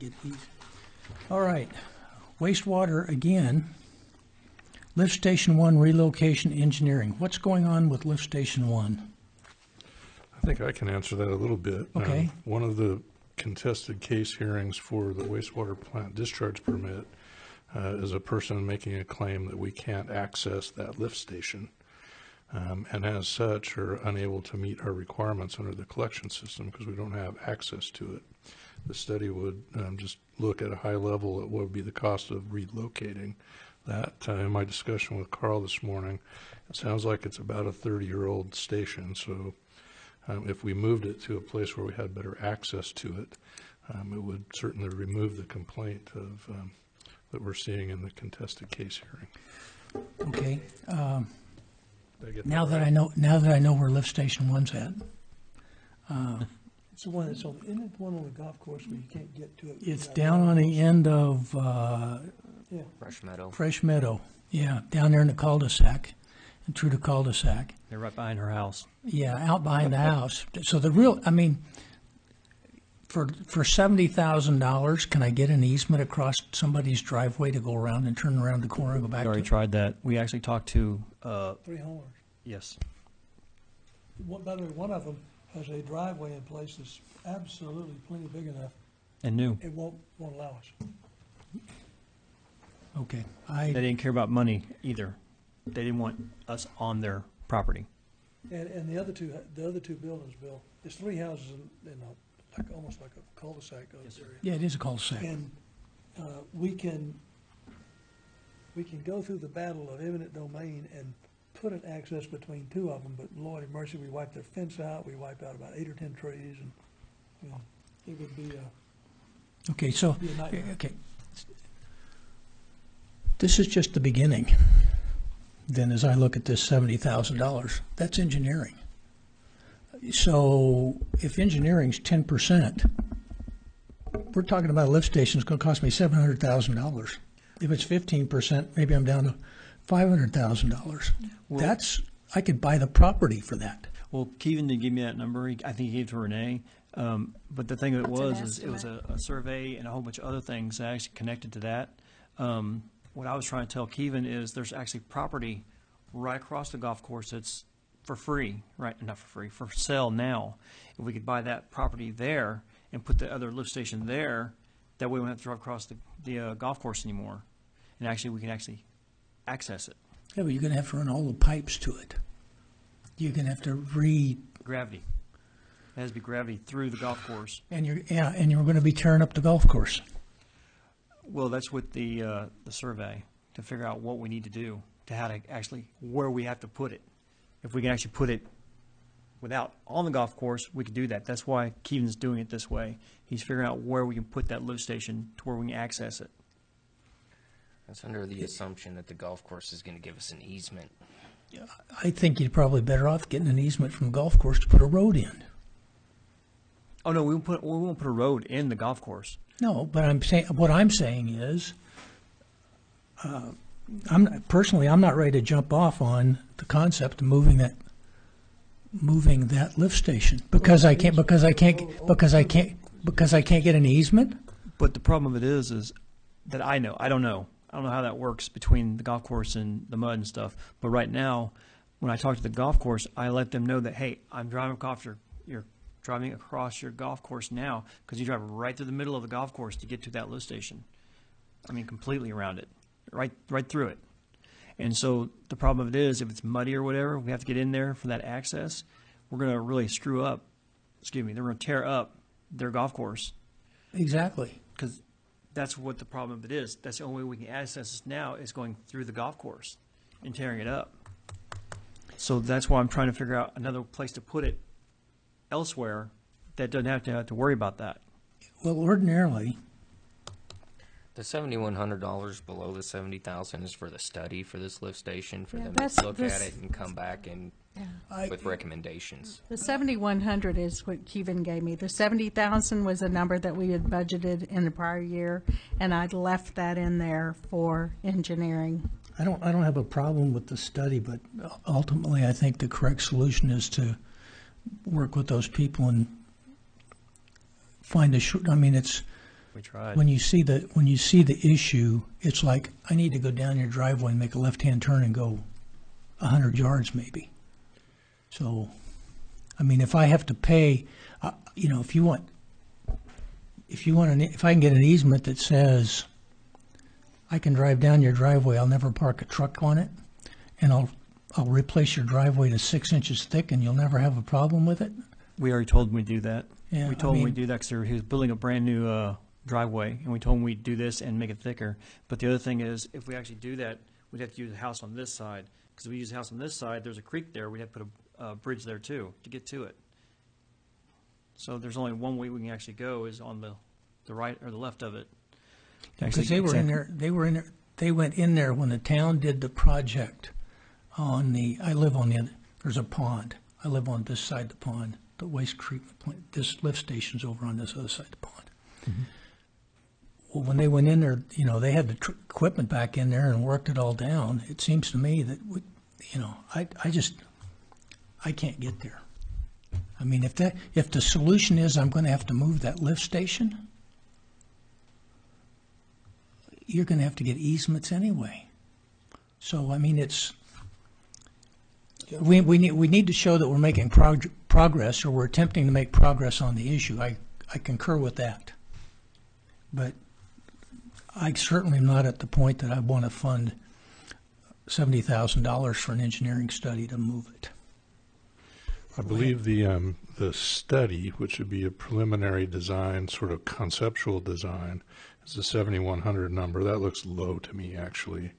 get these. All right, wastewater again. Lift Station 1 relocation engineering. What's going on with Lift Station 1? I think I can answer that a little bit. Okay. One of the contested case hearings for the wastewater plant discharge permit is a person making a claim that we can't access that lift station, and as such are unable to meet our requirements under the collection system because we don't have access to it. The study would just look at a high level at what would be the cost of relocating that. In my discussion with Carl this morning, it sounds like it's about a 30-year-old station, so if we moved it to a place where we had better access to it, it would certainly remove the complaint of that we're seeing in the contested case hearing. Okay. Did I get Now that that right? I know where Lift Station 1's at. It's the one that's on, isn't it the one on the golf course where you can't get to it? It's down on the end of Yeah, Fresh Meadow. Fresh Meadow. Yeah, down there in the cul-de-sac, and through the cul-de-sac. They're right behind her house. Yeah, out behind the house. So the real, I mean, for $70,000, can I get an easement across somebody's driveway to go around and turn around the corner and go back We already to? tried that. We actually talked to, 3 homeowners. yes. By the way, one of them has a driveway in place that's absolutely plenty big enough. And new. It won't allow us. Okay, They didn't care about money either. They didn't want us on their property. And the other two buildings, Bill, there's 3 houses in a, like, almost like a cul-de-sac area. yeah, it is a cul-de-sac. And we can go through the battle of eminent domain and put an access between 2 of them, but Lord have mercy, we wiped their fence out, we wiped out about 8 or 10 trees, and, you know, it would be Okay, so, be a nightmare. okay. This is just the beginning. Then as I look at this $70,000, that's engineering. So if engineering's 10%, we're talking about a lift station that's going to cost me $700,000. If it's 15%, maybe I'm down to $500,000. Well- I could buy the property for that. Well, Kevin didn't give me that number. I think he gave it to Renee. But the thing of it What's an was, is it was a survey and a whole bunch of other things that actually connected to that. What I was trying to tell Kevin is there's actually property right across the golf course that's for free, right? Not for free, for sale now. If we could buy that property there and put the other lift station there, that way we don't have to drive across the golf course anymore. And actually, we can actually access it. Yeah, but you're going to have to run all the pipes to it. You're going to have to Gravity. It has to be gravity through the golf course. and you're going to be tearing up the golf course. Well, that's with the survey, to figure out what we need to do, to how to actually, where we have to put it. If we can actually put it without on the golf course, we could do that. That's why Keevan's doing it this way. He's figuring out where we can put that lift station to where we can access it. That's under the assumption that the golf course is going to give us an easement. I think you're probably better off getting an easement from the golf course to put a road in. Oh no, we won't put a road in the golf course. No, but what I'm saying is, I'm not ready to jump off on the concept of moving that lift station because I can't get an easement. But the problem of it is that I don't know how that works between the golf course and the mud and stuff. But right now, when I talk to the golf course, I let them know that, hey, I'm driving across you're driving across your golf course now because you drive right through the middle of the golf course to get to that lift station. I mean, completely around it, right through it. And so the problem of it is, if it's muddy or whatever, we have to get in there for that access. We're going to really screw up. They're going to tear up their golf course. Exactly. Because that's what the problem of it is. That's the only way we can access this now is going through the golf course and tearing it up. So that's why I'm trying to figure out another place to put it elsewhere that doesn't have to worry about that. Well, ordinarily, The $7,100 below the 70,000 is for the study for this lift station, for Yeah, them that's to look this- at it and come back and with recommendations. The 7,100 is what Kevin gave me. The 70,000 was a number that we had budgeted in the prior year, and I'd left that in there for engineering. I don't have a problem with the study, but ultimately I think the correct solution is to work with those people and find I mean, We tried. when you see the issue, it's like, I need to go down your driveway and make a left-hand turn and go 100 yards maybe. So, I mean, if I have to pay, you know, if I can get an easement that says I can drive down your driveway, I'll never park a truck on it, and I'll replace your driveway to 6 inches thick, and you'll never have a problem with it. We already told him we'd do that. Yeah, We I told him mean- we'd do that because he was building a brand new driveway, and we told him we'd do this and make it thicker. But the other thing is, if we actually do that, we'd have to use a house on this side. Because if we use a house on this side, there's a creek there. We'd have to put a bridge there too to get to it. So there's only one way we can actually go is on the right or the left of it. Because they went in there when the town did the project I live on the other, there's a pond. I live on this side of the pond, the waste treatment plant. This lift station's over on this other side of the pond. Well, when they went in there, you know, they had the equipment back in there and worked it all down. It seems to me that, I can't get there. I mean, if the solution is I'm going to have to move that lift station, you're going to have to get easements anyway. So, I mean, we need to show that we're making progress, or we're attempting to make progress on the issue. I concur with that. But I certainly am not at the point that I want to fund $70,000 for an engineering study to move it. I believe the study, which would be a preliminary design, sort of conceptual design, is the 7,100 number. That looks low to me, actually.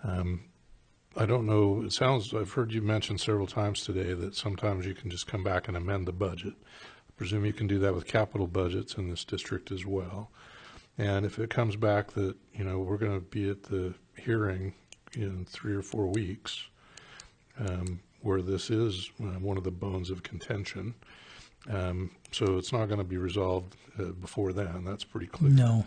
I don't know, I've heard you mention several times today that sometimes you can just come back and amend the budget. I presume you can do that with capital budgets in this district as well. And if it comes back that, we're going to be at the hearing in 3 or 4 weeks, where this is one of the bones of contention, so it's not going to be resolved before then. That's pretty clear. No.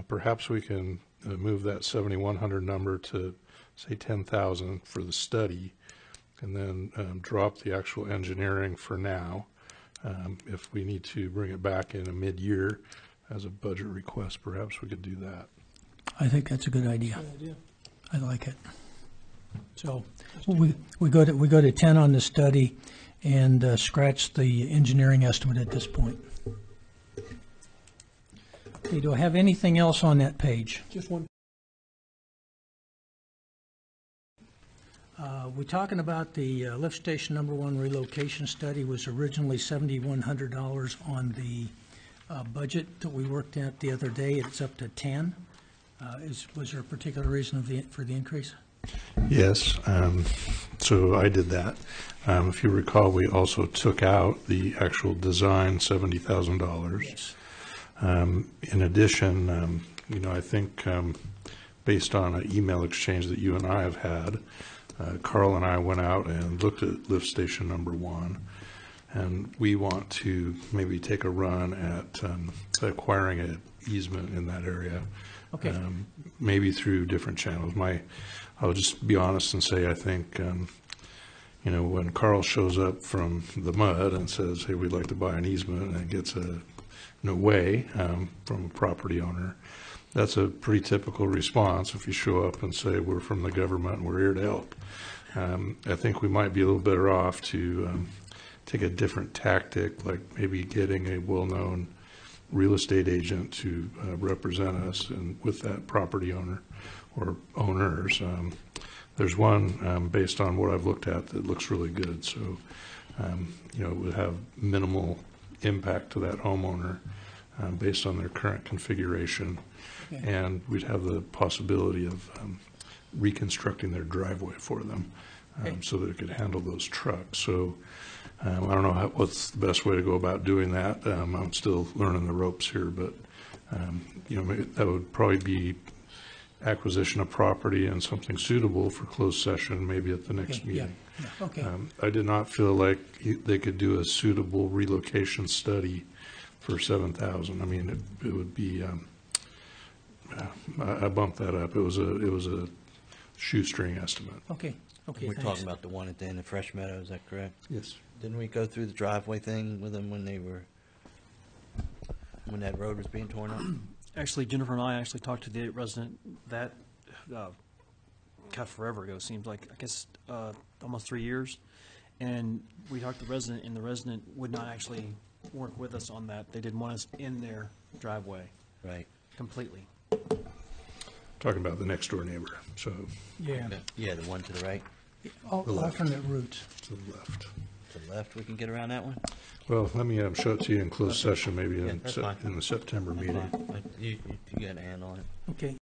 Perhaps we can move that 7,100 number to, say, 10,000 for the study, and then drop the actual engineering for now. If we need to bring it back in a mid-year as a budget request, perhaps we could do that. I think that's a good idea. Good idea. I like it. So we go to 10 on the study and scratch the engineering estimate at this point. Okay, do I have anything else on that page? Just one. We're talking about the lift station number 1 relocation study was originally $7,100 on the budget that we worked at the other day. It's up to 10. Was there a particular reason for the increase? Yes, so I did that. If you recall, we also took out the actual design $70,000. Yes. In addition, I think based on an email exchange that you and I have had, Carl and I went out and looked at lift station number 1, and we want to maybe take a run at acquiring an easement in that area. Okay. Maybe through different channels. I'll just be honest and say I think, when Carl shows up from the mud and says, hey, we'd like to buy an easement, and gets no way from a property owner, that's a pretty typical response if you show up and say, we're from the government and we're here to help. I think we might be a little better off to take a different tactic, like maybe getting a well-known real estate agent to represent us and with that property owner or owners. There's one based on what I've looked at that looks really good. So, it would have minimal impact to that homeowner based on their current configuration. Okay. And we'd have the possibility of reconstructing their driveway for them so that it could handle those trucks. So I don't know what's the best way to go about doing that. I'm still learning the ropes here, but that would probably be acquisition of property and something suitable for closed session, maybe at the next Okay, yeah, meeting. yeah, okay. I did not feel like they could do a suitable relocation study for 7,000. I mean, it would be. I bumped that up. It was a shoestring estimate. Okay, We're thanks. talking about the one at the end of Fresh Meadow, is that correct? Yes. Didn't we go through the driveway thing with them when that road was being torn up? Actually, Jennifer and I actually talked to the resident that, God, forever ago, seems like, I guess, almost 3 years. And we talked to the resident, and the resident would not actually work with us on that. They didn't want us in their driveway Right. completely. Talking about the next door neighbor, so Yeah, Yeah, the one to the right, alternate routes. to the left. to the left, we can get around that one? Well, let me show it to you in closed session, maybe Yeah, in that's fine. in the September meeting. You got a hand on it. Okay,